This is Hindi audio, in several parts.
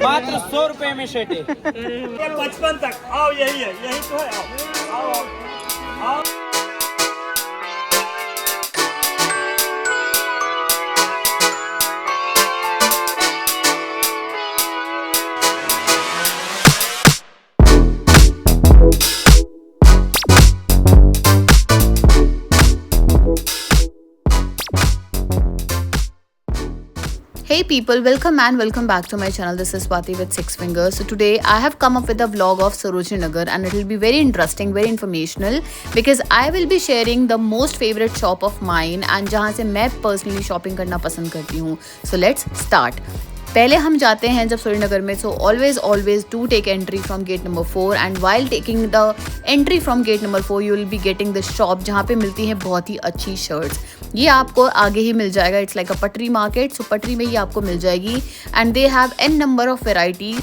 मात्र 100 रुपए में शर्ट है। 55 तक आओ, यही है, यही तो है। आओ आओ आओ। Hey people, welcome and welcome back to my channel. This is Swati with Six Fingers. So today I have come up with a vlog of Sarojini Nagar and it will be very interesting, very informational because I will be sharing the most favorite shop of mine and जहाँ से मैं personally shopping करना पसंद करती हूँ. So let's start. पहले हम जाते हैं जब सूर्यनगर में, so always do take entry from gate number 4 and while taking the entry from gate number 4 you will be getting the shop जहाँ पे मिलती हैं बहुत ही अच्छी शर्ट्स. ये आपको आगे ही मिल जाएगा. इट्स लाइक अ पटरी मार्केट. सो पटरी में ही आपको मिल जाएगी and they have an number of variety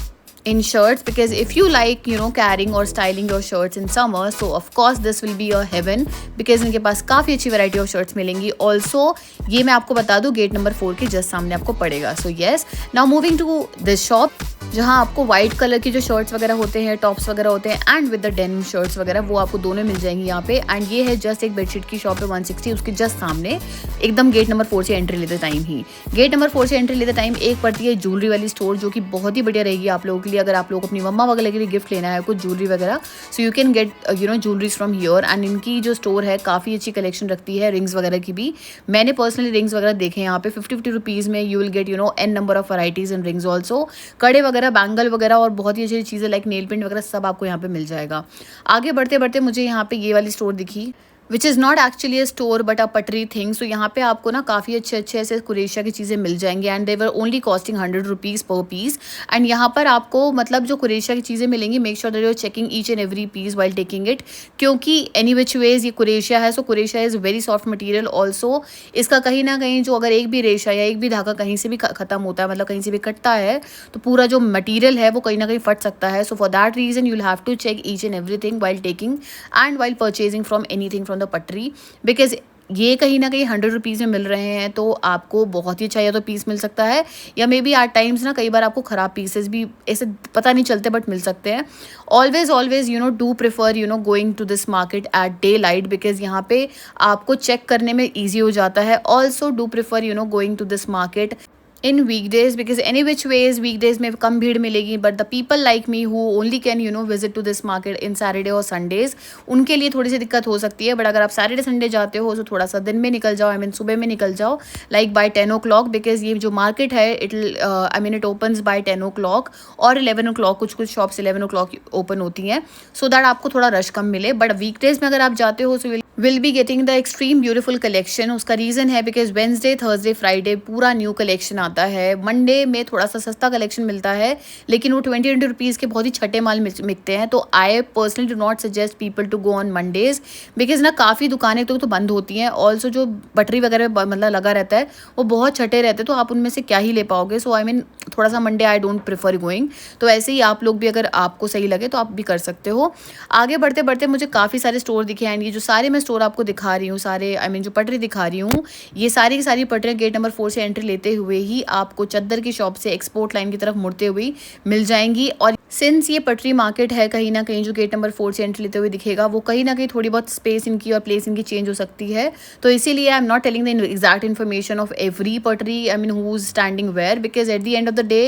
in shirts because if you like carrying or styling your shirts in summer, so of course this will be a heaven because इनके पास काफ़ी अच्छी variety of shirts मिलेंगी. Also ये मैं आपको बता दूँ गेट नंबर 4 के जस्ट सामने आपको पड़ेगा. So yes, now moving to this shop जहाँ आपको वाइट कलर की जो शर्ट्स वगैरह होते हैं, टॉप्स वगैरह होते हैं and with the denim shirts वगैरह वो आपको दोनों मिल जाएंगी यहाँ पे. एंड ये है जस्ट एक बेडशीट की शॉप है 160, उसके जस्ट सामने एकदम गेट नंबर 4 से एंट्री लेते टाइम ही. गेट नंबर 4 से एंट्री लेते टाइम एक पड़ती है ज्वेलरी वाली स्टोर जो कि बहुत ही बढ़िया रहेगी आप लोगों के लिए. अगर आप लोग अपनी मम्मा वगैरह के लिए गिफ्ट लेना है कुछ ज्वेलरी वगैरह, so you can gate jewelleries from here. And इनकी जो स्टोर है काफ़ी अच्छी कलेक्शन रखती है रिंग्स वगैरह की भी. मैंने पर्सनली रिंग्स वगैरह देखे हैं यहाँ पे 50 रुपीज़ में. You will get an number of varieties in rings also. कड़े वगैरह, बैंगल वगैरह और बहुत ही अच्छी चीज़ें लाइक नेल पेंट वगैरह सब आपको यहाँ पे मिल जाएगा. आगे बढ़ते बढ़ते मुझे यहाँ पे ये वाली स्टोर दिखी which is not actually a store but a पटरी थिंग. सो यहाँ पे आपको ना काफ़ी अच्छे ऐसे कुरेशिया की चीज़ें मिल जाएंगी and they were only costing 100 rupees per piece. And यहाँ पर आपको मतलब जो कुरेशिया की चीज़ें मिलेंगी make sure that you are checking each and every piece while taking it, क्योंकि एनी विच वेज ये कुरेशिया है. सो कुरेशिया is very soft material. Also इसका कहीं ना कहीं जो अगर एक भी रेशा या एक भी धागा कहीं से भी ख़त्म होता है, मतलब कहीं से भी कटता है, तो पूरा जो मटीरियल है वो कहीं ना कहीं फट सकता है. So for that reason you will have to check each and everything while taking and while purchasing from anything from the पटरी, बिकॉज ये कहीं ना कहीं 100 रुपीज़ में मिल रहे हैं तो आपको बहुत ही अच्छा या तो पीस मिल सकता है या मे बी एट टाइम्स ना कई बार आपको ख़राब पीसेस भी ऐसे पता नहीं चलते बट मिल सकते हैं. Always do prefer going to this market at daylight because यहाँ पे आपको चेक करने में ईजी हो जाता है. Also do prefer going to this market in weekdays because any which ways weekdays में कम भीड़ मिलेगी. But the people like me who only can visit to this market in Saturday और संडेज, उनके लिए थोड़ी सी दिक्कत हो सकती है. बट अगर आप सैटरडे संडे जाते हो तो थोड़ा सा दिन में निकल जाओ, सुबह में निकल जाओ लाइक बाय 10 o'clock बिकॉज ये जो मार्केट है इट ओपन्स बाय 10 o'clock और 11 o'clock. कुछ शॉप्स 11 o'clock ओपन होती हैं सो दैट आपको थोड़ा रश कम मिले. बट वीकडेज में अगर आप जाते हो so will be getting the extreme beautiful collection. उसका रीज़न है बिकॉज वेंसडे थर्सडे फ्राइडे पूरा न्यू कलेक्शन आता है. मंडे में थोड़ा सा सस्ता कलेक्शन मिलता है लेकिन वो 20 रुपीज़ के बहुत ही छठे माल मिलते हैं. तो I personally do not suggest people to go on Mondays because ना काफ़ी दुकानें तो बंद होती हैं. ऑल्सो जो पटरी वगैरह मतलब लगा रहता है वो बहुत छठे रहते हैं तो आप उनमें से क्या ही ले पाओगे. सो आई मीन थोड़ा सा Monday I don't prefer going. तो ऐसे ही आप लोग भी अगर आपको सही लगे तो आप भी कर सकते हो. आगे बढ़ते बढ़ते मुझे काफ़ी सारे स्टोर दिखे एंड ये जो सारे मैं स्टोर आपको दिखा रही हूँ, सारे जो पटरी दिखा रही हूँ, ये सारी की सारी पटरियाँ गेट नंबर 4 से एंट्री लेते हुए ही आपको चद्दर की शॉप से एक्सपोर्ट लाइन की तरफ मुड़ते हुए मिल जाएंगी. और सिंस ये पटरी मार्केट है कहीं ना कहीं जो गेट नंबर 4 से एंट्री लेते हुए दिखेगा वो कहीं ना कहीं थोड़ी बहुत स्पेस इनकी और प्लेस इनकी चेंज हो सकती है. तो इसीलिए I am not telling the exact information of every पटरी who is standing where because at the end of the day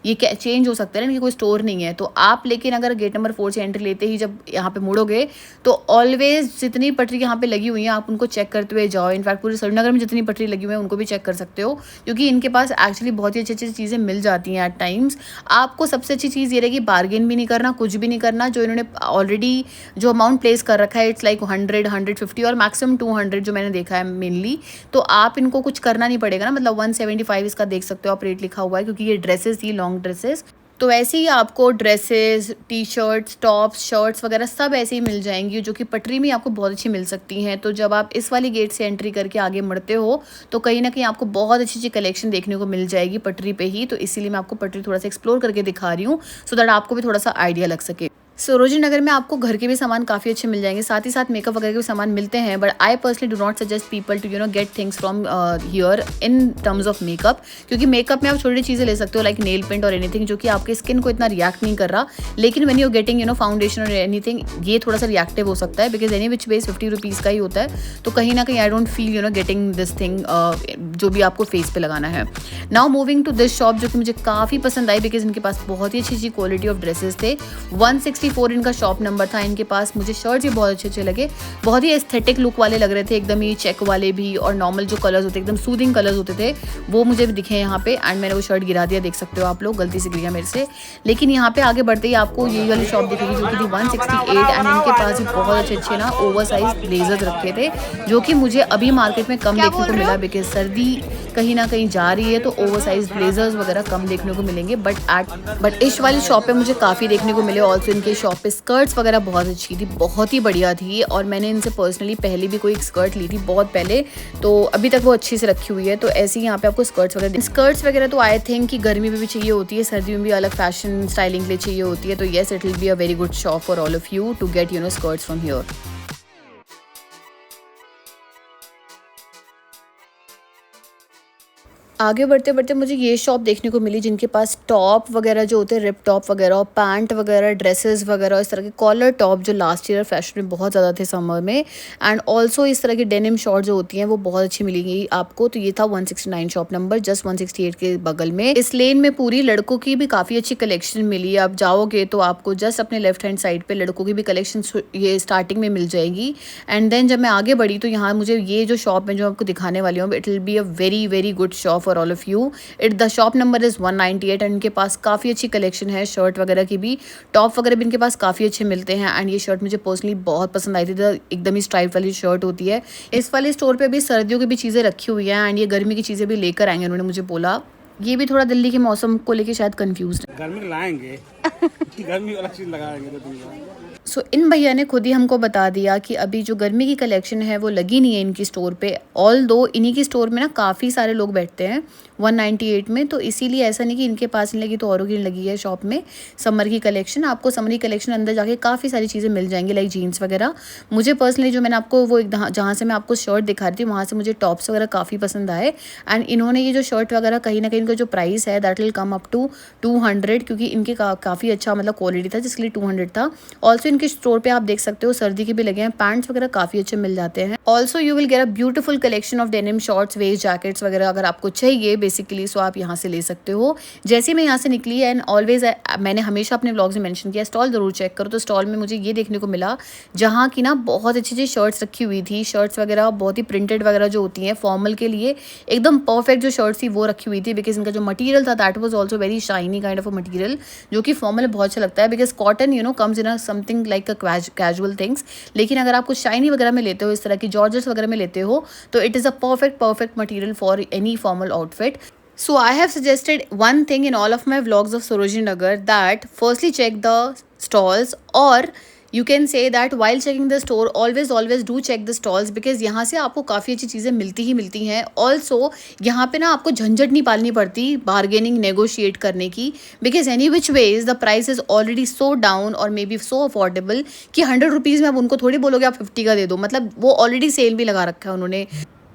ये चेंज हो सकता है ना कि कोई स्टोर नहीं है. तो आप लेकिन अगर गेट नंबर 4 से एंट्री लेते ही जब यहाँ पे मुड़ोगे तो ऑलवेज जितनी पटरी यहाँ पे लगी हुई हैं आप उनको चेक करते हुए जाओ. इनफैक्ट पूरे श्रीनगर में जितनी पटरी लगी हुई है उनको भी चेक कर सकते हो क्योंकि इनके पास एक्चुअली बहुत ही अच्छी अच्छी चीज़ें मिल जाती हैं एट टाइम्स. आपको सबसे अच्छी चीज़ ये रहेगी बार्गेन भी नहीं करना, कुछ भी नहीं करना. जो इन्होंने ऑलरेडी जो अमाउंट प्लेस कर रखा है इट्स लाइक 100 150 और मैक्सिमम 200 जो मैंने देखा है मेनली. तो आप इनको कुछ करना नहीं पड़ेगा ना, मतलब 175 इसका देख सकते हो आप रेट लिखा हुआ है क्योंकि ये ड्रेसेस थी लॉन्ग ड्रेसेस. तो ऐसे ही आपको dresses, T shirts, tops, shirts वगैरह सब ऐसे ही मिल जाएंगी जो कि पटरी में आपको बहुत अच्छी मिल सकती हैं. तो जब आप इस वाली गेट से एंट्री करके आगे बढ़ते हो तो कहीं ना कहीं आपको बहुत अच्छी अच्छी कलेक्शन देखने को मिल जाएगी पटरी पे ही. तो इसीलिए मैं आपको पटरी थोड़ा सा एक्सप्लोर करके दिखा रही हूँ सो दैट आपको भी थोड़ा सा आइडिया लग सके. सरोजिनी नगर में आपको घर के भी सामान काफ़ी अच्छे मिल जाएंगे, साथ ही साथ मेकअप वगैरह के भी सामान मिलते हैं, but I personally do not suggest people to get things from here in terms of makeup, क्योंकि मेकअप में आप छोटी चीज़ें ले सकते हो लाइक नेल पेंट और एनीथिंग जो कि आपके स्किन को इतना रिएक्ट नहीं कर रहा, लेकिन व्हेन यू गेटिंग फाउंडेशन और एनीथिंग ये थोड़ा सा रिएक्टिव हो सकता है, because any which base 50 rupees का ही होता है, तो कहीं ना कहीं I don't feel getting this thing जो भी आपको फेस पे लगाना है। Now moving to this shop जो कि मुझे काफ़ी पसंद आई, बिकॉज इनके पास बहुत ही अच्छी क्वालिटी ऑफ ड्रेसेस थे। 164 इनका शॉप नंबर था। इनके पास मुझे शर्ट्स भी बहुत अच्छे लगे, बहुत ही एस्थेटिक लुक वाले लग रहे थे, एकदम ही चेक वाले भी, और नॉर्मल जो कलर्स होते एकदम सूदिंग कलर्स होते थे वो मुझे भी दिखे यहाँ पे। एंड मैंने वो शर्ट गिरा दिया, देख सकते हो आप लोग, गलती से गिर गया मेरे से। लेकिन यहाँ पे आगे बढ़ते ही आपको यही वाली शॉप दिखेगी जो कि थी 168, एंड इनके पास भी बहुत अच्छे ना ओवर साइज ब्लेजर्स रखे थे, जो कि मुझे अभी मार्केट में कम देखने को मिला, बिकॉज सर्दी कहीं ना कहीं जा रही है तो ओवर साइज ब्लेजर्स वगैरह कम देखने को मिलेंगे, बट इस वाली शॉप पे मुझे काफ़ी देखने को मिले। ऑल्सो इनके शॉप पे स्कर्ट्स वगैरह बहुत अच्छी थी, बहुत ही बढ़िया थी, और मैंने इनसे पर्सनली पहले भी कोई स्कर्ट ली थी बहुत पहले, तो अभी तक वो अच्छी से रखी हुई है। तो ऐसे ही यहाँ पे आपको स्कर्ट्स वगैरह तो आई थिंक कि गर्मी में भी चाहिए होती है, सर्दी में भी अलग फैशन स्टाइलिंग के लिए चाहिए होती है, तो yes it will be a very good shop for all of you to get skirts from here. आगे बढ़ते बढ़ते मुझे ये शॉप देखने को मिली जिनके पास टॉप वगैरह जो होते हैं, रिप टॉप वगैरह और पैंट वगैरह, ड्रेसेस वगैरह, इस तरह के कॉलर टॉप जो लास्ट ईयर फैशन में बहुत ज़्यादा थे समर में, एंड ऑल्सो इस तरह की डेनिम शॉर्ट जो होती हैं वो बहुत अच्छी मिलेंगी आपको। तो ये था 169 शॉप नंबर, जस्ट 168 के बगल में। इस लेन में पूरी लड़कों की भी काफ़ी अच्छी कलेक्शन मिली। आप जाओगे तो आपको जस्ट अपने लेफ्ट हैंड साइड पर लड़कों की भी कलेक्शन ये स्टार्टिंग में मिल जाएगी। एंड देन जब मैं आगे बढ़ी तो यहाँ मुझे ये जो शॉप है जो आपको दिखाने वाली हूँ, it will be a very very good shop for all of you. The shop number is 198 and इनके पास काफ़ी अच्छी कलेक्शन है शर्ट वगैरह की भी, टॉप वगैरह भी इनके पास काफ़ी अच्छे मिलते हैं। एंड ये शर्ट मुझे पर्सनली बहुत पसंद आई थी, एकदम ही स्ट्राइप वाली शर्ट होती है। इस वाले स्टोर पे भी सर्दियों की भी चीज़ें रखी हुई हैं, एंड ये गर्मी की चीज़ें भी लेकर आएंगे उन्होंने मुझे बोला। ये भी थोड़ा दिल्ली के मौसम को लेके शायद कंफ्यूज है। गर्मी लाएंगे गर्मी वाला चीज लगाएंगे। सो इन भैया ने खुद ही हमको बता दिया कि अभी जो गर्मी की कलेक्शन है वो लगी नहीं है इनकी स्टोर पे, ऑल दो इन्हीं की स्टोर में ना काफ़ी सारे लोग बैठते हैं 198 में, तो इसीलिए ऐसा नहीं कि इनके पास नहीं लगी तो औरों की लगी है शॉप में समर की कलेक्शन। आपको समर की कलेक्शन अंदर जाके काफ़ी सारी चीज़ें मिल जाएंगी लाइक जीन्स वगैरह। मुझे पर्सनली जो मैंने आपको वो जहाँ से मैं आपको शर्ट दिखा रही थी वहाँ से मुझे टॉप्स वगैरह काफ़ी पसंद आए, एंड इन्होंने ये जो शर्ट वगैरह कहीं ना कहीं इनका जो प्राइस है that will come up to 200, क्योंकि इनके काफ़ी अच्छा मतलब क्वालिटी था जिसके लिए 200 था। ऑल्सो इनके स्टोर पे आप देख सकते हो सर्दी के भी लगे हैं, पैंट्स वगैरह काफ़ी अच्छे मिल जाते हैं। Also you will get a beautiful collection of denim shorts, waist jackets वगैरह अगर आपको चाहिए बेसिकली, सो आप यहाँ से ले सकते हो। जैसे मैं यहाँ से निकली एंड ऑलवेज मैंने हमेशा अपने व्लॉग्स में मेंशन किया स्टॉल ज़रूर चेक करो, तो स्टॉल में मुझे ये देखने को मिला जहाँ की ना बहुत अच्छी अच्छी शर्ट्स रखी हुई थी। शर्ट्स वगैरह बहुत ही प्रिंटेड वगैरह जो होती हैं फॉर्मल के लिए एकदम परफेक्ट जो शर्ट्स थी वो रखी हुई थी, बिकॉज इनका जो मटीरियल था that was also very shiny kind of a material, जो कि फॉर्मल बहुत अच्छा लगता है, because cotton comes in a something like a casual things. लेकिन अगर आप कुछ शाइनी वगैरह में लेते हो, इस तरह की जॉर्जेट्स वगैरह में लेते हो, तो it is a perfect material for any formal outfit. So I have suggested one thing in all of my vlogs of Sarojini Nagar, that firstly check the stalls, or you can say that while checking the store always do check the stalls, because यहाँ से आपको काफ़ी अच्छी चीज़ें मिलती ही मिलती हैं. Also यहाँ पे ना आपको झंझट नहीं पालनी पड़ती bargaining negotiate करने की, because any which ways the price is already so down or maybe so affordable कि 100 रुपीज़ में आप उनको थोड़ी बोलोगे आप 50 का दे दो, मतलब वो ऑलरेडी सेल भी लगा रखा है उन्होंने.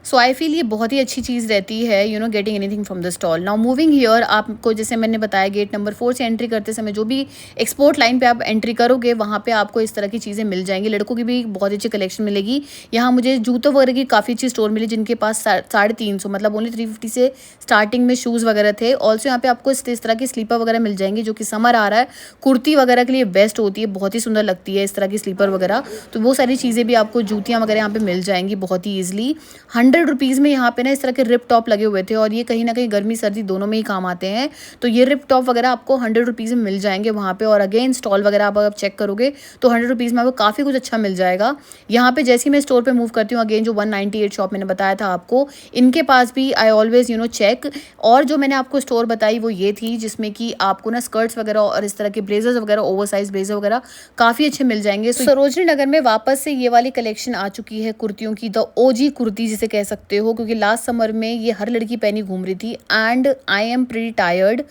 सो आई फील ये बहुत ही अच्छी चीज़ रहती है getting anything from the stall. Now moving here, आपको जैसे मैंने बताया गेट नंबर 4 से एंट्री करते समय जो भी एक्सपोर्ट लाइन पे आप एंट्री करोगे वहाँ पे आपको इस तरह की चीज़ें मिल जाएंगी. लड़कों की भी बहुत अच्छी कलेक्शन मिलेगी. यहाँ मुझे जूतों वगैरह की काफ़ी अच्छी स्टोर मिली जिनके पास 350 मतलब ओनली 350 से स्टार्टिंग में शूज़ वगैरह थे. ऑल्सो यहाँ पे आपको इस तरह की स्लीपर वगैरह मिल जाएंगी जो कि समर आ रहा है, कुर्ती वगैरह के लिए बेस्ट होती है, बहुत ही सुंदर लगती है इस तरह की स्लीपर वगैरह. तो वो सारी चीज़ें भी आपको, जूतियाँ वगैरह यहाँ पे मिल जाएंगी बहुत ही ईजिली. 100 रुपीज़ में यहाँ पे ना इस तरह के रिप टॉप लगे हुए थे, और ये कहीं ना कहीं गर्मी सर्दी दोनों में ही काम आते हैं. तो ये रिप टॉप वगैरह आपको 100 रुपीज़ में मिल जाएंगे वहाँ पे. और अगेन स्टॉल वगैरह आप चेक करोगे तो 100 रुपीज़ में आपको काफ़ी कुछ अच्छा मिल जाएगा. यहाँ पे जैसे ही मैं स्टोर पे मूव करती हूँ, अगेन जो 198 शॉप मैंने बताया था आपको, इनके पास भी आई ऑलवेज चेक. और जो मैंने आपको स्टोर बताई वो ये थी जिसमें कि आपको ना स्कर्ट्स वगैरह और इस तरह के ब्लेजर्स वगैरह, ओवर साइज ब्लेजर वगैरह काफ़ी अच्छे मिल जाएंगे. सरोजनी नगर में वापस से ये वाली कलेक्शन आ चुकी है कुर्तियों की, द ओजी कुर्ती जिसे कह सकते हो, क्योंकि लास्ट समर में ये हर लड़की पहनी घूम रही थी and I am pretty tired.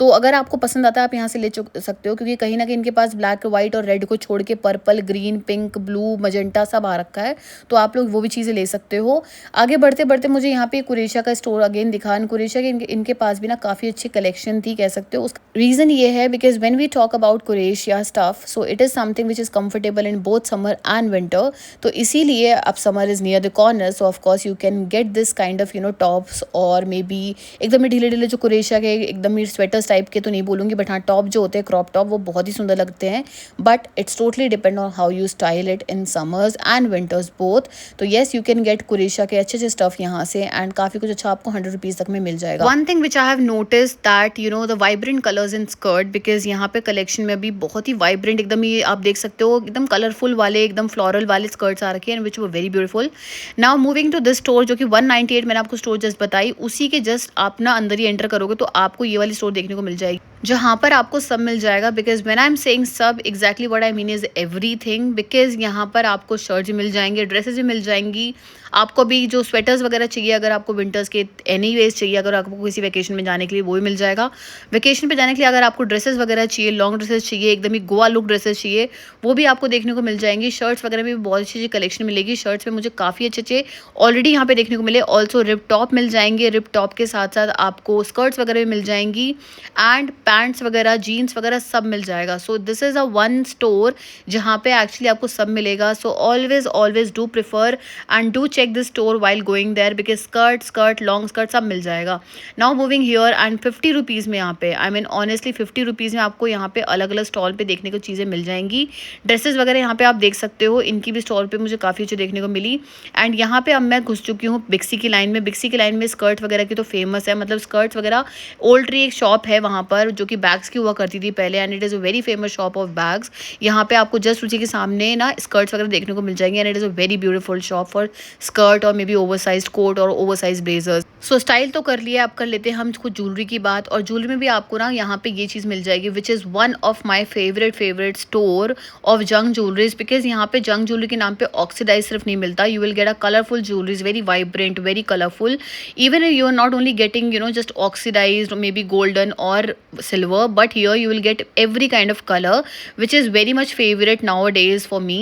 तो अगर आपको पसंद आता है आप यहाँ से ले सकते हो, क्योंकि कहीं ना कहीं इनके पास ब्लैक, वाइट और रेड को छोड़ के purple, green, pink, blue, magenta सब आ रखा है, तो आप लोग वो भी चीज़ें ले सकते हो। आगे बढ़ते बढ़ते मुझे यहाँ पे कुरेशा का स्टोर अगेन दिखा। कुरेशा के इनके पास भी ना काफ़ी अच्छी कलेक्शन थी कह सकते हो। उसका रीज़न ये है because when we talk about कुरेशिया stuff, so it is something which is comfortable in both summer and winter. तो इसीलिए अब summer is near the corner, so of course you can get this kind of tops, और मे बी एकदम ढीले ढीले जो कुरेशिया के एकदम ही स्वेटर्स टाइप के तो नहीं बोलूँगी, बट हाँ टॉप जो होते हैं क्रॉप टॉप वो बहुत ही सुंदर लगते हैं। But it's totally depend on how you style it in summers and winters both. तो येस, यू कैन गेट कुरेशिया के अच्छे अच्छे स्टफ यहाँ से, एंड काफ़ी कुछ अच्छा आपको 100 रुपीज़ तक में मिल जाएगा। One thing which I have notice that the vibrant colours in skirt, because यहाँ पे कलेक्शन में भी बहुत ही वाइब्रेंट एकदम ही आप देख सकते हो एकदम कलरफुल वाले एकदम फ्लोरल वाले स्कर्ट्स आ रखे हैं, विच वो very beautiful. Now moving to this store जो कि 198 मैंने आपको स्टोर जस्ट बताई, उसी के जस्ट आप ना अंदर ही एंटर करोगे तो आपको ये वाली स्टोर देखने को मिल जाएगी, जहाँ पर आपको सब मिल जाएगा। Because when I am saying सब, exactly what I mean is everything. Because यहाँ पर आपको शर्ट्स भी मिल जाएंगे, ड्रेसेस भी मिल जाएंगी, आपको भी जो स्वेटर्स वगैरह चाहिए अगर आपको विंटर्स के एनीवेज चाहिए, अगर आपको किसी वेकेशन में जाने के लिए वो भी मिल जाएगा। वेकेशन पे जाने के लिए अगर आपको ड्रेसेस वगैरह चाहिए, लॉन्ग ड्रेसेस चाहिए, एकदम ही गोवा लुक ड्रेसेस चाहिए, वो भी आपको देखने को मिल जाएंगी। शर्ट्स वगैरह में भी बहुत अच्छी कलेक्शन मिलेगी। शर्ट्स में मुझे काफ़ी अच्छे अच्छे ऑलरेडी यहाँ पे देखने को मिले। ऑल्सो रिप टॉप मिल जाएंगे, रिप टॉप के साथ साथ आपको स्कर्ट्स वगैरह भी मिल जाएंगी, एंड पैंट्स वगैरह, जीन्स वगैरह सब मिल जाएगा। So this is a one store जहाँ पे एक्चुअली आपको सब मिलेगा। So always do prefer and do check this store while going there, because skirt long skirt सब मिल जाएगा। Now moving here, and 50 rupees में यहाँ पे, आई मीन ऑनेस्टली 50 रुपीज़ में आपको यहाँ पे अलग अलग स्टॉल पे देखने को चीज़ें मिल जाएंगी। ड्रेसेस वगैरह यहाँ पे आप देख सकते हो, इनकी भी स्टॉल पे मुझे काफ़ी अच्छी देखने को मिली। एंड यहाँ पे अब मैं घुस चुकी हूँ बिक्सी की लाइन में। बिक्सी की लाइन में स्कर्ट वगैरह की तो फेमस है, मतलब स्कर्ट्स वगैरह, ओल्ड ट्री एक शॉप है वहाँ पर जो कि बैग्स की हुआ करती थी पहले, and it is a very famous shop of bags. यहाँ पे आपको जस्ट उसी के सामने ना स्कर्ट्स वगैरह देखने को मिल जाएंगे, and it is a very beautiful shop for skirt और मे बी ओवरसाइज्ड कोट और ओवरसाइज्ड ब्लेजर्स। सो स्टाइल तो कर लिया, अब कर लेते हैं हम कुछ ज्वेलरी की बात। और ज्वेलरी में भी आपको ना यहाँ पे ये चीज़ मिल जाएगी, which is one of my favourite store of जंग ज्वेलरीज। बिकॉज यहाँ पे जंग ज्वेलरी के नाम पे ऑक्सीडाइज सिर्फ नहीं मिलता, you will get a colourful jewelleries, very vibrant, very colourful. Even you are not only getting just oxidised, maybe golden और silver, but here you will get every kind of color, which is very much favorite nowadays for me.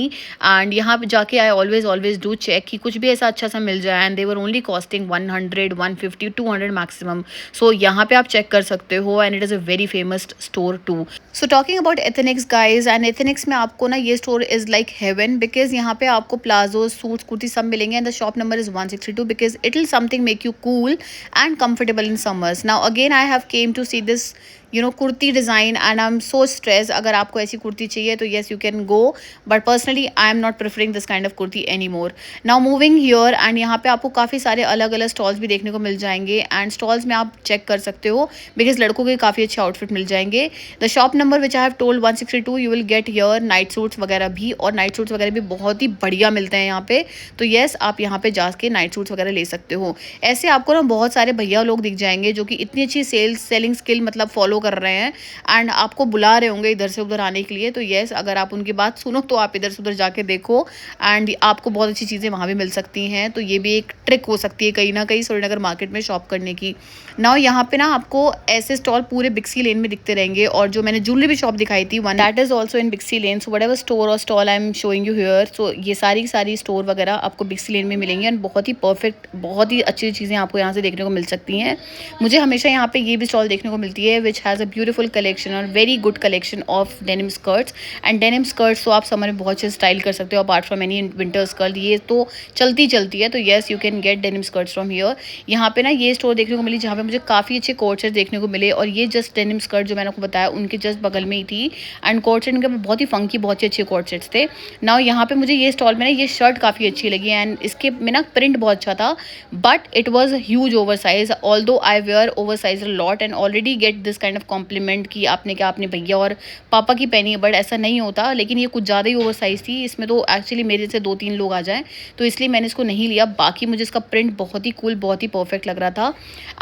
And यहाँ पे जाके I always do check कि कुछ भी ऐसा अच्छा सा मिल जाए, and they were only costing 100, 150, 200 maximum. So यहाँ पे आप check कर सकते हो, and it is a very famous store too. So talking about Ethnix guys, and Ethnix में आपको ना ये store is like heaven, because यहाँ पे आपको प्लाजो, सूट्स, कुर्ती सब मिलेंगे, and the shop number is 162 because it will something make you cool and comfortable in summers. Now again I have came to see this kurti design, and I'm so stressed. अगर आपको ऐसी कुर्ती चाहिए तो yes you can go, but personally I am not preferring this kind of kurti anymore. Now moving here, and यहाँ पे आपको काफ़ी सारे अलग अलग स्टॉल्स भी देखने को मिल जाएंगे, एंड स्टॉल्स में आप चेक कर सकते हो बिकॉज लड़कों के काफ़ी अच्छे आउटफिट मिल जाएंगे। The shop number which I have told 162, you will get here night suits वगैरह भी, और नाइट सूट्स वगैरह भी बहुत ही बढ़िया मिलते हैं यहाँ पे। तो येस, आप यहाँ पे जाके नाइट सूट्स वगैरह ले सकते हो। ऐसे आपको ना बहुत सारे भैया लोग दिख जाएंगे जो कि इतनी अच्छी सेलिंग स्किल मतलब फॉलो कर रहे हैं, एंड आपको बुला रहे होंगे इधर से उधर आने के लिए। तो येस, अगर आप उनकी बात सुनो तो आप इधर से उधर जाके देखो, एंड आपको बहुत अच्छी चीज़ें वहाँ भी मिल सकती हैं। तो ये भी एक ट्रिक हो सकती है कहीं ना कहीं श्रीनगर मार्केट में शॉप करने की। नाउ यहाँ पे ना आपको ऐसे स्टॉल पूरे बिक्सी लेन में दिखते रहेंगे, और जो मैंने ज्वेलरी भी शॉप दिखाई थी one that is also in बिक्सी lane. So whatever store और stall I am showing you here, so ये सारी स्टोर वगैरह आपको बिक्सी लेन में मिलेंगे, एंड बहुत ही परफेक्ट, बहुत ही अच्छी चीज़ें आपको यहाँ से देखने को मिल सकती हैं। मुझे हमेशा यहाँ पे ये भी स्टॉल देखने को मिलती है which has a beautiful collection और very good collection of denim skirts. And denim skirts तो आप समर में बहुत अच्छे स्टाइल कर सकते हो, apart from any winter skirt, ये तो चलती है। तो yes, you can gate denim skirts from here. यहाँ पे ना ये स्टोर देखने को मिली जहाँ पे मुझे काफ़ी अच्छे कोट सेट देखने को मिले, और ये जस्ट डेनिम स्कर्ट जो मैंने आपको बताया उनके जस्ट बगल में ही थी, एंड कोट सेट इनके बहुत ही फंकी, बहुत ही अच्छे कोट सेट्स थे। नाउ यहाँ पे मुझे ये स्टॉल में ना ये शर्ट काफ़ी अच्छी लगी, एंड इसके में ना प्रिंट बहुत अच्छा था, but it was huge oversize. Although I wear oversize lot and already get this kind of compliment कि आपने क्या अपने भैया और पापा की पहनी है, बट ऐसा नहीं होता। लेकिन ये कुछ ज़्यादा ही ओवर साइज थी, इसमें तो एक्चुअली मेरे से 2-3 लोग आ जाएँ, तो इसलिए मैंने इसको नहीं लिया। बाकी मुझे इसका प्रिंट बहुत ही कूल, बहुत ही परफेक्ट लग रहा था,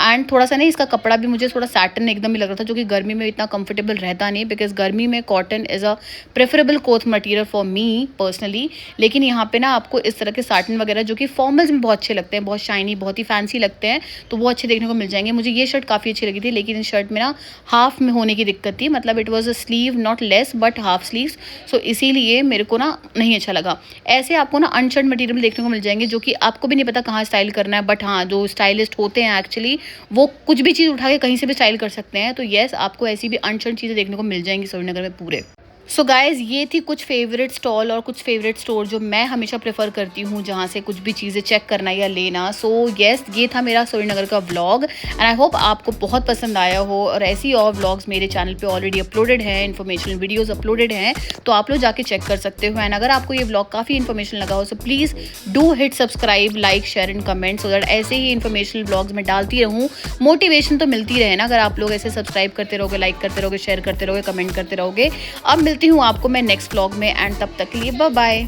एंड थोड़ा सा नहीं इसका कपड़ा भी मुझे थोड़ा सैटन एकदम ही लग रहा था, जो कि गर्मी में इतना कंफर्टेबल रहता नहीं, बिकॉज गर्मी में cotton is a preferable cloth material for me personally. लेकिन यहाँ पे ना आपको इस तरह के साटन वगैरह जो कि फॉर्मल्स में बहुत अच्छे लगते हैं, बहुत शाइनी, बहुत ही फैंसी लगते हैं, तो वो अच्छे देखने को मिल जाएंगे। मुझे ये शर्ट काफ़ी अच्छी लगी थी, लेकिन इस शर्ट में ना हाफ में होने की दिक्कत थी, मतलब it was a sleeve not less but half sleeves, so इसीलिए मेरे को ना नहीं अच्छा लगा। ऐसे आपको ना अनशर्ट मटेरियल देखने को मिल जाएंगे जो कि आपको भी नहीं पता कहाँ स्टाइल करना है, बट हाँ जो स्टाइलिस्ट होते हैं एक्चुअली वो कुछ भी चीज़ उठा के कहीं से भी स्टाइल कर सकते हैं। तो येस, आपको ऐसी भी अनशर्ट चीज़ें देखने को मिल जाएंगी सरोजनी नगर में पूरे। सो गाइज़, ये थी कुछ फेवरेट स्टॉल और कुछ फेवरेट स्टोर जो मैं हमेशा प्रेफर करती हूँ जहाँ से कुछ भी चीज़ें चेक करना या लेना। सो येस, ये था मेरा सरोजनी नगर का व्लॉग एंड आई होप आपको बहुत पसंद आया हो। और ऐसी और व्लॉग्स मेरे चैनल पे ऑलरेडी अपलोडेड हैं, इन्फॉर्मेशनल वीडियोस अपलोडेड हैं, तो आप लोग जाके चेक कर सकते हो। एंड अगर आपको ये व्लॉग काफ़ी इन्फॉर्मेशनल लगा हो so please do hit subscribe, like, share and comment, so that ऐसे ही इन्फॉर्मेशनल व्लॉग्स मैं डालती रहूँ। मोटिवेशन तो मिलती रहे ना अगर आप लोग ऐसे सब्सक्राइब करते रहोगे, लाइक करते रहोगे, शेयर करते रहोगे, कमेंट करते रहोगे। अब मिलती हूँ आपको मैं नेक्स्ट व्लॉग में एंड तब तक के लिए बाय बाय।